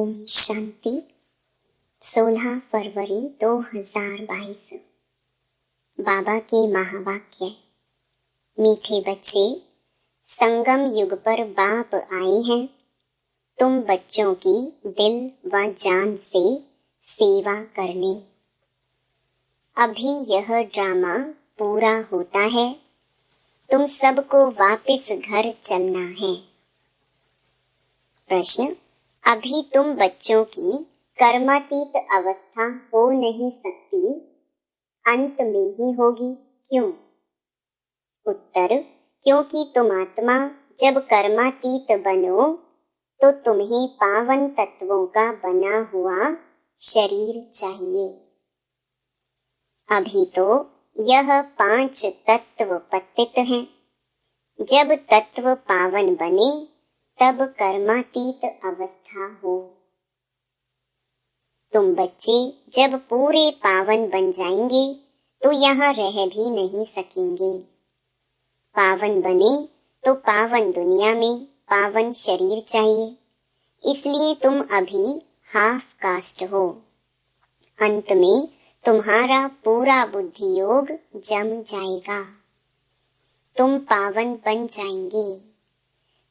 ओम शांति। 16 फरवरी 2022। बाबा के महावाक्य। मीठे बच्चे, संगम युग पर बाप आए हैं। तुम बच्चों की दिल व जान से सेवा करने। अभी यह ड्रामा पूरा होता है। तुम सबको वापस घर चलना है। प्रश्न: अभी तुम बच्चों की कर्मातीत अवस्था हो नहीं सकती, अंत में ही होगी, क्यों? उत्तर: क्योंकि तुम आत्मा जब कर्मातीत बनो तो तुम्हें पावन तत्वों का बना हुआ शरीर चाहिए। अभी तो यह 5 तत्व पतित हैं। जब तत्व पावन बने तब कर्मातीत अवस्था हो। तुम बच्चे जब पूरे पावन बन जाएंगे तो यहाँ रह भी नहीं सकेंगे। पावन बने तो पावन दुनिया में पावन शरीर चाहिए, इसलिए तुम अभी हाफ कास्ट हो। अंत में तुम्हारा पूरा बुद्धि योग जम जाएगा। तुम पावन बन जाएंगे।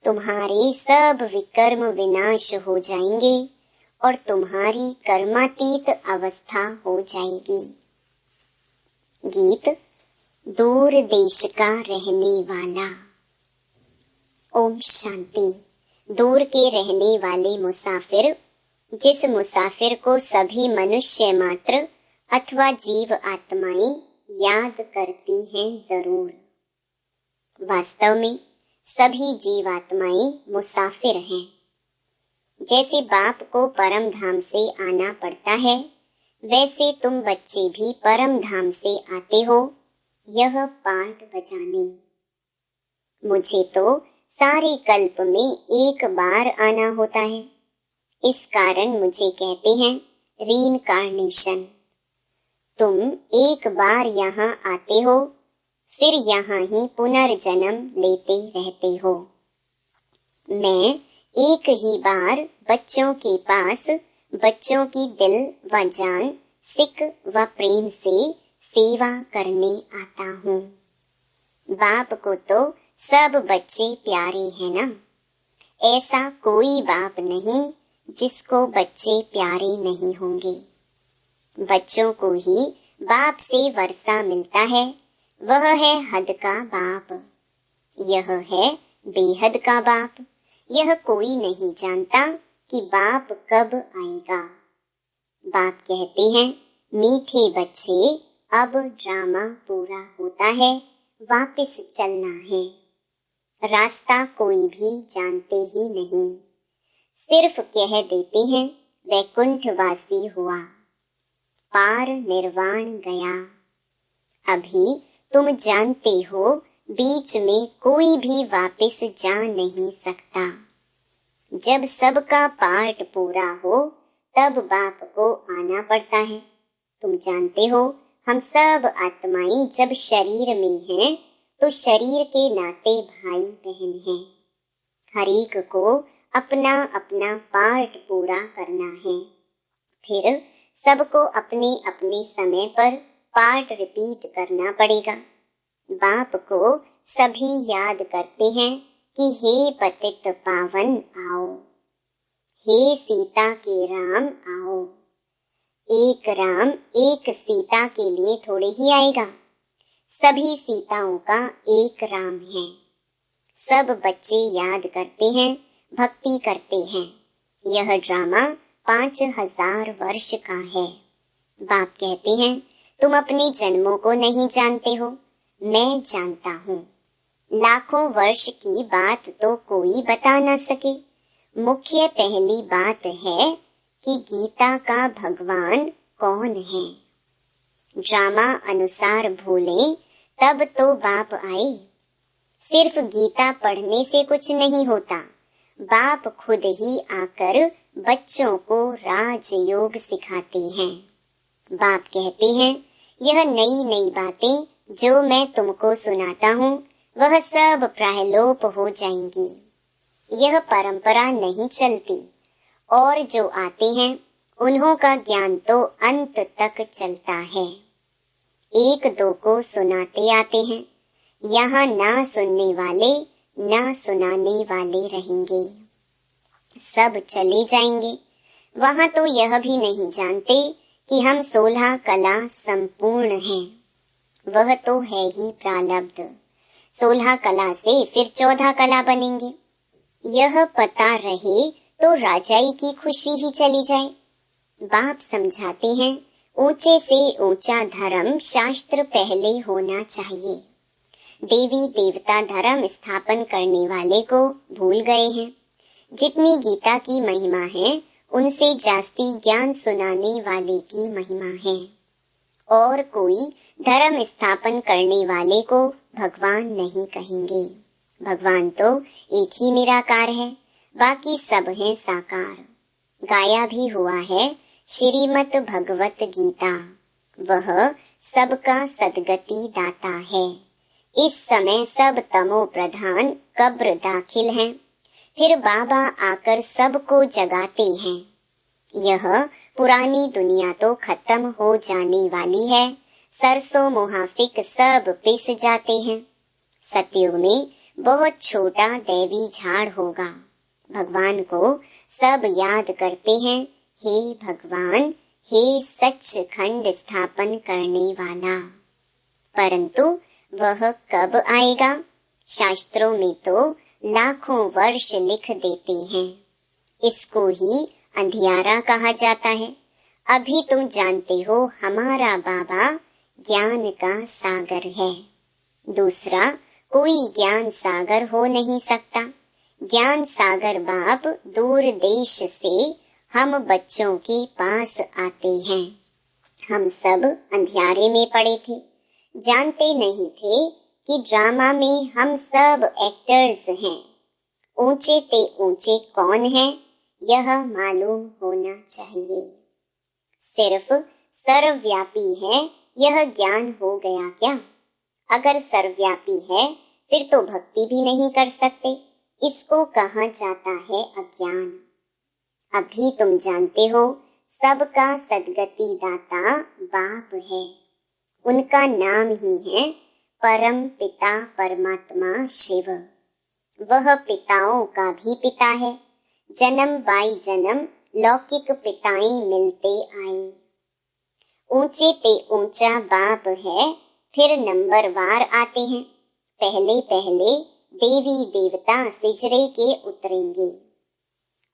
तुम्हारे सब विकर्म विनाश हो जाएंगे और तुम्हारी कर्मातीत अवस्था हो जाएगी। गीत। दूर देश का रहने वाला। ओम शांति। दूर के रहने वाले मुसाफिर, जिस मुसाफिर को सभी मनुष्य मात्र अथवा जीव आत्माएं याद करती हैं जरूर। वास्तव में सभी जीवात्माएं मुसाफिर हैं। जैसे बाप को परम धाम से आना पड़ता है, वैसे तुम बच्चे भी परम धाम से आते हो यह पार्ट बजाने। मुझे तो सारे कल्प में एक बार आना होता है, इस कारण मुझे कहते हैं रीइंकार्नेशन। तुम एक बार यहाँ आते हो, फिर यहाँ ही पुनर्जन्म लेते रहते हो। मैं एक ही बार बच्चों के पास बच्चों की दिल व जान, सिक व प्रेम से सेवा करने आता हूँ। बाप को तो सब बच्चे प्यारे हैं ना। ऐसा कोई बाप नहीं जिसको बच्चे प्यारे नहीं होंगे। बच्चों को ही बाप से वर्षा मिलता है, वह है हद का बाप। यह है बेहद का बाप। यह कोई नहीं जानता कि बाप कब आएगा। बाप कहते हैं, मीठे बच्चे, अब ड्रामा पूरा होता है, वापस चलना है। रास्ता कोई भी जानते ही नहीं, सिर्फ कह देते हैं वैकुंठवासी हुआ, पार निर्वाण गया। अभी तुम जानते हो बीच में कोई भी वापस जा नहीं सकता। जब सबका पार्ट पूरा हो तब बाप को आना पड़ता है। तुम जानते हो हम सब आत्माएं जब शरीर में हैं तो शरीर के नाते भाई बहन हैं। हर एक को अपना अपना पार्ट पूरा करना है। फिर सबको अपने अपने समय पर पार्ट रिपीट करना पड़ेगा। बाप को सभी याद करते हैं कि हे पतित पावन आओ, हे सीता के राम आओ। एक राम एक सीता के लिए थोड़े ही आएगा, सभी सीताओं का एक राम है। सब बच्चे याद करते हैं, भक्ति करते हैं। यह ड्रामा 5000 वर्ष का है। बाप कहते हैं, तुम अपने जन्मों को नहीं जानते हो, मैं जानता हूँ। लाखों वर्ष की बात तो कोई बता ना सके। मुख्य पहली बात है कि गीता का भगवान कौन है। ड्रामा अनुसार भूलें तब तो बाप आए। सिर्फ गीता पढ़ने से कुछ नहीं होता। बाप खुद ही आकर बच्चों को राजयोग सिखाते हैं। बाप कहते हैं, यह नई नई बातें जो मैं तुमको सुनाता हूँ वह सब प्रायलोप हो जाएंगी। यह परंपरा नहीं चलती और जो आते हैं उन्हों का ज्ञान तो अंत तक चलता है। एक दो को सुनाते आते हैं, यहाँ ना सुनने वाले ना सुनाने वाले रहेंगे, सब चले जाएंगे। वहाँ तो यह भी नहीं जानते कि हम 16 कला संपूर्ण हैं। वह तो है ही प्रारब्ध। 16 कला से फिर 14 कला बनेंगे। यह पता रहे तो राजाई की खुशी ही चली जाए। बाप समझाते हैं, ऊंचे से ऊंचा धर्म शास्त्र पहले होना चाहिए। देवी देवता धर्म स्थापन करने वाले को भूल गए हैं। जितनी गीता की महिमा है उनसे जास्ती ज्ञान सुनाने वाले की महिमा है। और कोई धर्म स्थापन करने वाले को भगवान नहीं कहेंगे। भगवान तो एक ही निराकार है, बाकी सब है साकार। गाया भी हुआ है श्रीमद् भगवत गीता, वह सबका सदगति दाता है। इस समय सब तमो प्रधान कब्र दाखिल हैं, फिर बाबा आकर सबको जगाते हैं। यह पुरानी दुनिया तो खत्म हो जाने वाली है, सरसों मुहाफिक सब पिस जाते हैं। सतयुग में बहुत छोटा दैवी झाड़ होगा। भगवान को सब याद करते हैं, हे भगवान, हे सच्चखंड स्थापन करने वाला। परंतु वह कब आएगा? शास्त्रों में तो लाखों वर्ष लिख देते हैं। इसको ही अंधियारा कहा जाता है। अभी तुम जानते हो हमारा बाबा ज्ञान का सागर है, दूसरा कोई ज्ञान सागर हो नहीं सकता। ज्ञान सागर बाप दूर देश से हम बच्चों के पास आते हैं। हम सब अंधियारे में पड़े थे, जानते नहीं थे कि ड्रामा में हम सब एक्टर्स हैं। ऊंचे ते ऊंचे कौन है यह मालूम होना चाहिए। सिर्फ सर्वव्यापी है यह ज्ञान हो गया क्या? अगर सर्वव्यापी है फिर तो भक्ति भी नहीं कर सकते। इसको कहा जाता है अज्ञान। अभी तुम जानते हो सबका सदगति दाता बाप है। उनका नाम ही है परम पिता परमात्मा शिव। वह पिताओं का भी पिता है। जन्म बाई जन्म लौकिक पिताएं मिलते आए। ऊंचे ते ऊंचा बाप है, फिर नंबरवार आते हैं। पहले पहले देवी देवता सिजरे के उतरेंगे।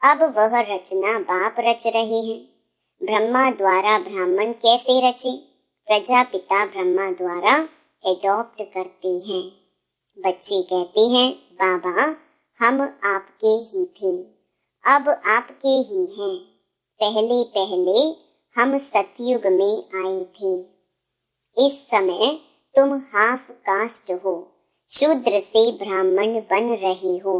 अब वह रचना बाप रच रहे हैं। ब्रह्मा द्वारा ब्राह्मण कैसे रचे? प्रजापिता ब्रह्मा द्वारा एडॉप्ट करते हैं। बच्चे कहते हैं बाबा हम आपके ही थे, अब आपके ही हैं। पहले पहले हम सतयुग में आए थे। इस समय तुम हाफ कास्ट हो, शूद्र से ब्राह्मण बन रहे हो।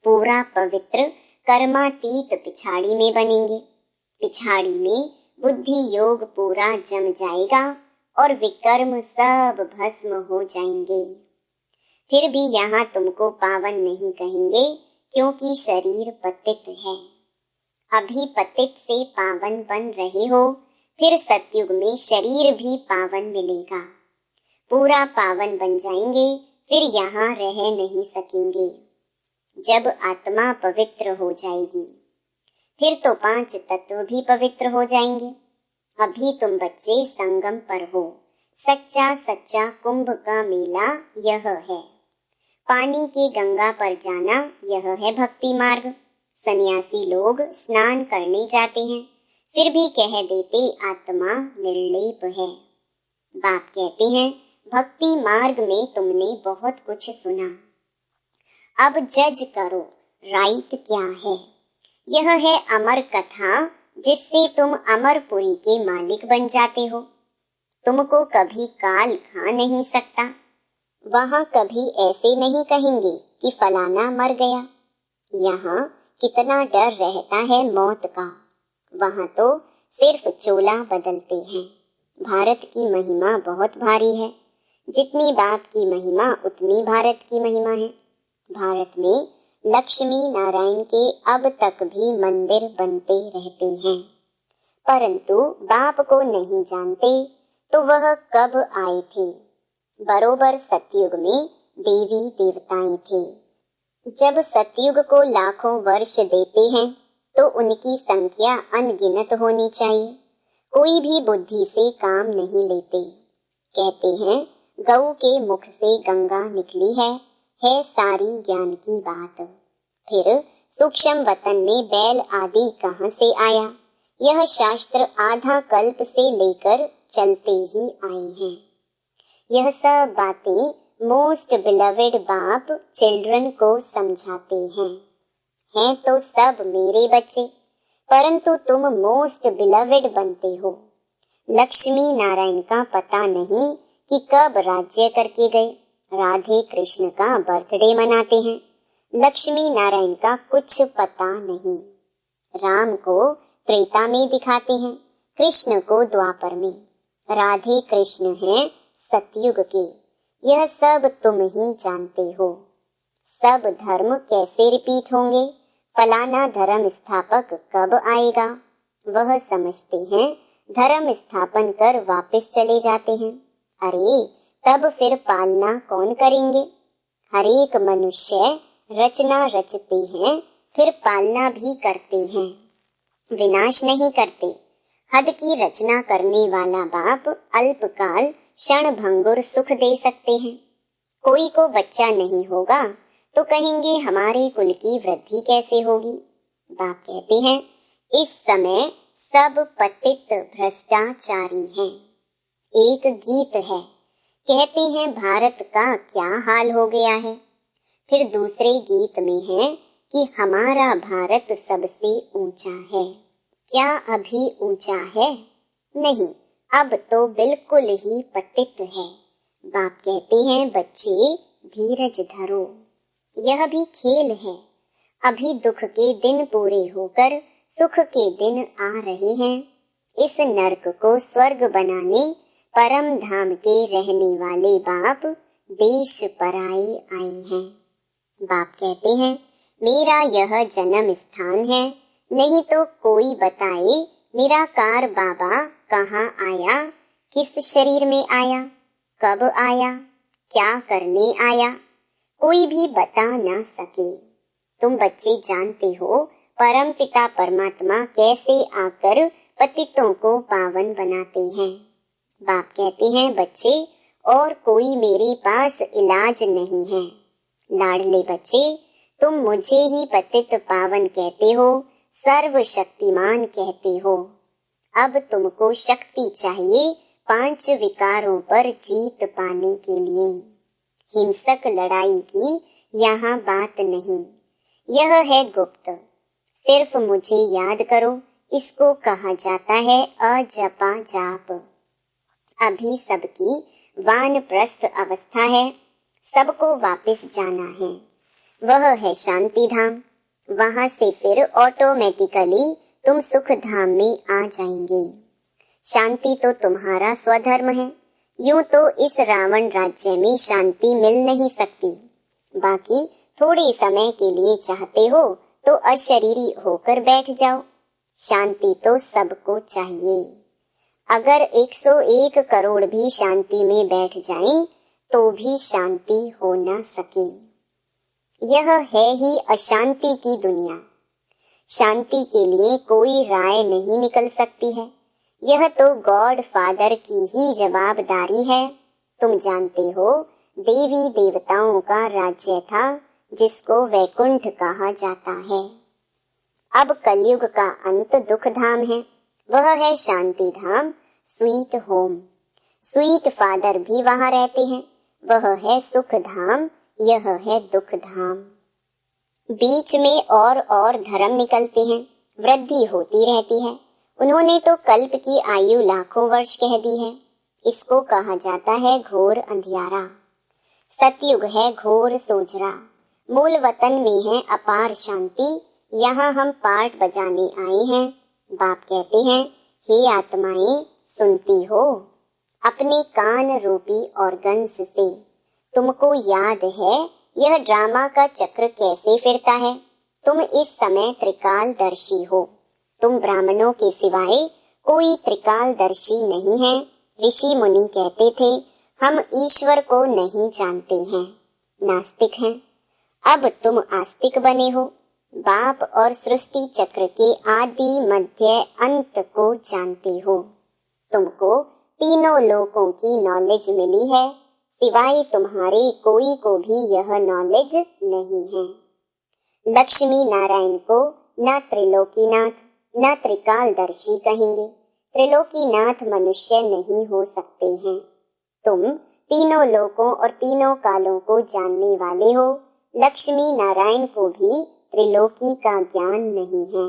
पूरा पवित्र कर्मातीत पिछाड़ी में बनेंगे। पिछाड़ी में बुद्धि योग पूरा जम जाएगा और विकर्म सब भस्म हो जाएंगे। फिर भी यहाँ तुमको पावन नहीं कहेंगे क्योंकि शरीर पतित है। अभी पतित से पावन बन रहे हो, फिर सतयुग में शरीर भी पावन मिलेगा। पूरा पावन बन जाएंगे, फिर यहाँ रह नहीं सकेंगे। जब आत्मा पवित्र हो जाएगी फिर तो 5 तत्व भी पवित्र हो जाएंगे। अभी तुम बच्चे संगम पर हो। सच्चा सच्चा कुंभ का मेला यह है। पानी की गंगा पर जाना यह है भक्ति मार्ग। सन्यासी लोग स्नान करने जाते हैं, फिर भी कह देते आत्मा निर्लेप है। बाप कहते हैं भक्ति मार्ग में तुमने बहुत कुछ सुना, अब जज करो राइट क्या है। यह है अमर कथा जिससे तुम अमरपुरी के मालिक बन जाते हो। तुमको कभी काल खा नहीं सकता। वहाँ कभी ऐसे नहीं कहेंगे कि फलाना मर गया। यहाँ कितना डर रहता है मौत का, वहाँ तो सिर्फ चोला बदलते हैं। भारत की महिमा बहुत भारी है। जितनी बाप की महिमा उतनी भारत की महिमा है। भारत में लक्ष्मी नारायण के अब तक भी मंदिर बनते रहते हैं, परंतु बाप को नहीं जानते तो वह कब आए थे। बरोबर सतयुग में देवी देवताएं थे। जब सतयुग को लाखों वर्ष देते हैं तो उनकी संख्या अनगिनत होनी चाहिए। कोई भी बुद्धि से काम नहीं लेते। कहते हैं गऊ के मुख से गंगा निकली है सारी ज्ञान की बात। फिर सूक्ष्म वतन में बैल आदि कहाँ से आया, यह शास्त्र आधा कल्प से लेकर चलते ही आए हैं। यह सब बातें मोस्ट बिलवेड बाप चिल्ड्रन को समझाते हैं तो सब मेरे बच्चे, परंतु तुम मोस्ट बिलवेड बनते हो। लक्ष्मी नारायण का पता नहीं कि कब राज्य करके गए। राधे कृष्ण का बर्थडे मनाते हैं, लक्ष्मी नारायण का कुछ पता नहीं। राम को त्रेता में दिखाते हैं, कृष्ण को द्वापर में। राधे कृष्ण हैं सतयुग के। यह सब तुम ही जानते हो। सब धर्म कैसे रिपीट होंगे, फलाना धर्म स्थापक कब आएगा, वह समझते हैं। धर्म स्थापन कर वापस चले जाते हैं। अरे तब फिर पालना कौन करेंगे। हरेक मनुष्य रचना रचते हैं, फिर पालना भी करते हैं, विनाश नहीं करते। हद की रचना करने वाला बाप अल्पकाल क्षण भंगुर सुख दे सकते हैं। कोई को बच्चा नहीं होगा तो कहेंगे हमारे कुल की वृद्धि कैसे होगी। बाप कहते हैं इस समय सब पतित भ्रष्टाचारी हैं। एक गीत है, कहते हैं भारत का क्या हाल हो गया है। फिर दूसरे गीत में है कि हमारा भारत सबसे ऊंचा है। क्या अभी ऊंचा है? नहीं, अब तो बिल्कुल ही पतित है। बाप कहते हैं बच्चे धीरज धरो, यह भी खेल है। अभी दुख के दिन पूरे होकर सुख के दिन आ रहे हैं। इस नरक को स्वर्ग बनाने परम धाम के रहने वाले बाप देश पराए आए हैं। बाप कहते हैं मेरा यह जन्म स्थान है, नहीं तो कोई बताए निराकार बाबा कहाँ आया, किस शरीर में आया, कब आया, क्या करने आया, कोई भी बता ना सके। तुम बच्चे जानते हो परम पिता परमात्मा कैसे आकर पतितों को पावन बनाते हैं। बाप कहते हैं बच्चे और कोई मेरे पास इलाज नहीं है। लाडले बच्चे तुम मुझे ही पतित पावन कहते हो, सर्वशक्तिमान कहते हो। अब तुमको शक्ति चाहिए 5 विकारों पर जीत पाने के लिए। हिंसक लड़ाई की यहाँ बात नहीं, यह है गुप्त। सिर्फ मुझे याद करो, इसको कहा जाता है अजपा जाप। अभी सबकी वानप्रस्थ अवस्था है, सबको वापस जाना है। वह है शांति धाम। वहां से फिर ऑटोमेटिकली तुम सुख धाम में आ जाएंगे। शांति तो तुम्हारा स्वधर्म है। यूं तो इस रावण राज्य में शांति मिल नहीं सकती। बाकी थोड़े समय के लिए चाहते हो तो अशरीरी होकर बैठ जाओ। शांति तो सबको चाहिए। अगर 101 करोड़ भी शांति में बैठ जाएं, तो भी शांति हो न सके। यह है ही अशांति की दुनिया। शांति के लिए कोई राय नहीं निकल सकती है। यह तो गॉड फादर की ही जवाबदारी है। तुम जानते हो देवी देवताओं का राज्य था जिसको वैकुंठ कहा जाता है। अब कलयुग का अंत दुख धाम है, वह है शांति धाम, स्वीट होम। स्वीट फादर भी वहां रहते हैं, वह है सुख धाम, यह है दुख धाम। बीच में और धर्म निकलते हैं, वृद्धि होती रहती है। उन्होंने तो कल्प की आयु लाखों वर्ष कह दी है। इसको कहा जाता है घोर अंधियारा। सतयुग है घोर सोजरा। मूल वतन में है अपार शांति। यहाँ हम पार्ट बजाने आए हैं। बाप कहते हैं हे आत्माएं, सुनती हो? अपने कान रूपी ऑर्गन्स से तुमको याद है यह ड्रामा का चक्र कैसे फिरता है। तुम इस समय त्रिकालदर्शी हो। तुम ब्राह्मणों के सिवाय कोई त्रिकालदर्शी नहीं है। ऋषि मुनि कहते थे हम ईश्वर को नहीं जानते हैं, नास्तिक हैं। अब तुम आस्तिक बने हो। बाप और सृष्टि चक्र के आदि मध्य अंत को जानते हो। तुमको तीनों लोकों की नॉलेज मिली है, सिवाय तुम्हारे कोई को भी यह नॉलेज नहीं है। लक्ष्मी नारायण को न त्रिलोकीनाथ न त्रिकालदर्शी कहेंगे। त्रिलोकीनाथ मनुष्य नहीं हो सकते हैं। तुम तीनों लोकों और तीनों कालों को जानने वाले हो। लक्ष्मी नारायण को भी त्रिलोकी का ज्ञान नहीं है।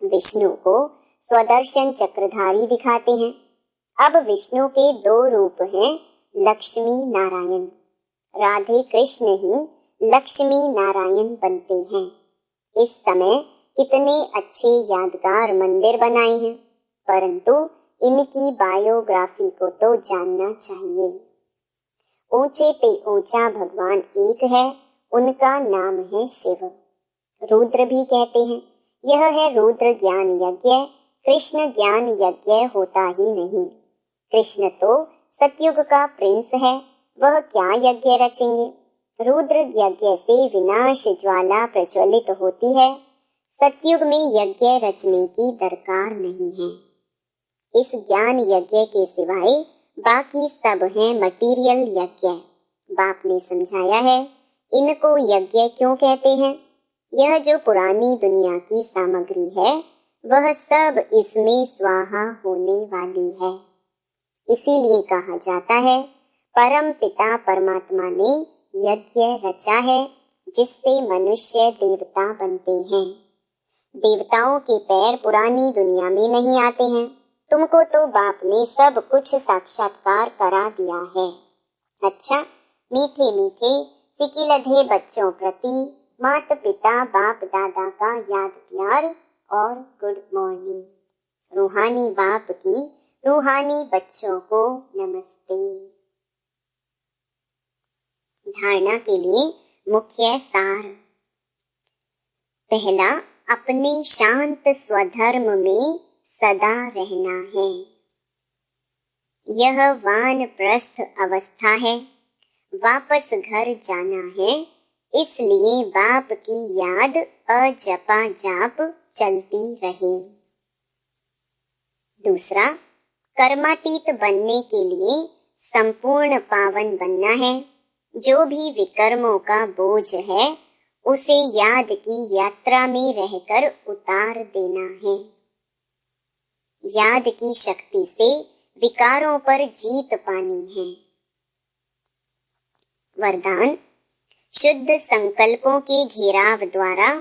विष्णु को स्वदर्शन चक्रधारी दिखाते हैं। अब विष्णु के दो रूप हैं, लक्ष्मी नारायण। राधे कृष्ण ही लक्ष्मी नारायण बनते हैं। इस समय कितने अच्छे यादगार मंदिर बनाए हैं, परंतु इनकी बायोग्राफी को तो जानना चाहिए। ऊंचे पे ऊंचा भगवान एक है, उनका नाम है शिव। रुद्र भी कहते हैं। यह है रुद्र ज्ञान यज्ञ। कृष्ण ज्ञान यज्ञ होता ही नहीं। कृष्ण तो सतयुग का प्रिंस है, वह क्या यज्ञ रचेंगे। रुद्र यज्ञ से विनाश ज्वाला प्रज्वलित होती है। सतयुग में यज्ञ रचने की दरकार नहीं है। इस ज्ञान यज्ञ के सिवाय बाकी सब हैं मटीरियल यज्ञ। बाप ने समझाया है इनको यज्ञ क्यों कहते हैं। यह जो पुरानी दुनिया की सामग्री है वह सब इसमें स्वाहा होने वाली है। इसीलिए कहा जाता है परम पिता परमात्मा ने यज्ञ रचा है, जिससे मनुष्य देवता बनते हैं। देवताओं के पैर पुरानी दुनिया में नहीं आते हैं। तुमको तो बाप ने सब कुछ साक्षात्कार करा दिया है। अच्छा, मीठे मीठे सिकिलधे बच्चों प्रति माता पिता बाप दादा का याद प्यार और गुड मॉर्निंग। रूहानी बाप की रूहानी बच्चों को नमस्ते। धारणा के लिए मुख्य सार। पहला, अपने शांत स्वधर्म में सदा रहना है। यह वानप्रस्थ अवस्था है, वापस घर जाना है, इसलिए बाप की याद अजपा जाप चलती रहे। दूसरा, कर्मातीत बनने के लिए संपूर्ण पावन बनना है। जो भी विकर्मों का बोझ है उसे याद की यात्रा में रहकर उतार देना है। याद की शक्ति से विकारों पर जीत पानी है। वरदान, शुद्ध संकल्पों के घेराव द्वारा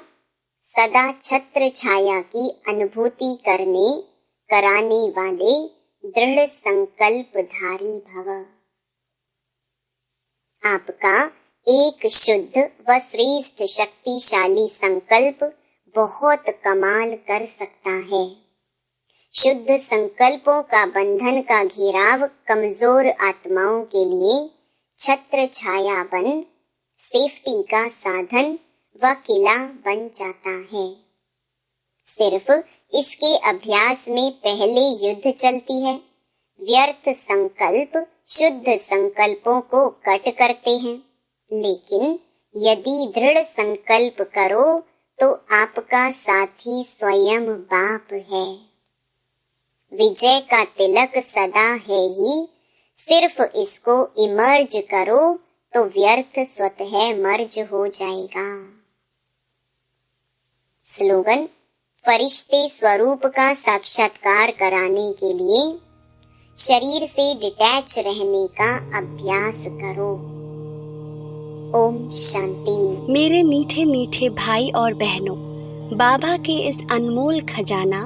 सदा छत्र छाया की अनुभूति कराने वाले दृढ़ संकल्पधारी भव। आपका एक शुद्ध व श्रेष्ठ शक्तिशाली संकल्प बहुत कमाल कर सकता है। शुद्ध संकल्पों का बंधन का घेराव कमजोर आत्माओं के लिए छत्र छाया बन सेफ्टी का साधन व किला बन जाता है। सिर्फ इसके अभ्यास में पहले युद्ध चलती है। व्यर्थ संकल्प शुद्ध संकल्पों को कट करते हैं, लेकिन यदि दृढ़ संकल्प करो तो आपका साथी स्वयं बाप है। विजय का तिलक सदा है ही, सिर्फ इसको इमर्ज करो तो व्यर्थ स्वतः मर्ज हो जाएगा। स्लोगन, फरिश्ते स्वरूप का साक्षात्कार कराने के लिए शरीर से डिटैच रहने का अभ्यास करो। ओम शांति। मेरे मीठे मीठे भाई और बहनों, बाबा के इस अनमोल खजाना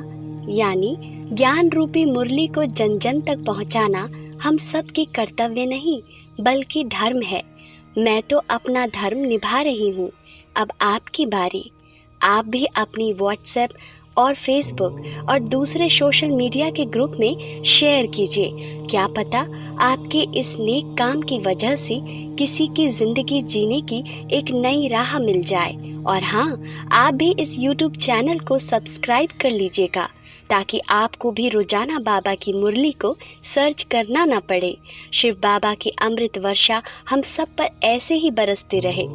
यानी ज्ञान रूपी मुरली को जन जन तक पहुंचाना हम सब की कर्तव्य नहीं बल्कि धर्म है। मैं तो अपना धर्म निभा रही हूँ, अब आपकी बारी। आप भी अपनी व्हाट्सएप और फेसबुक और दूसरे सोशल मीडिया के ग्रुप में शेयर कीजिए। क्या पता आपके इस नेक काम की वजह से किसी की जिंदगी जीने की एक नई राह मिल जाए। और हाँ, आप भी इस YouTube चैनल को सब्सक्राइब कर लीजिएगा ताकि आपको भी रोजाना बाबा की मुरली को सर्च करना ना पड़े। शिव बाबा की अमृत वर्षा हम सब पर ऐसे ही बरसते रहे।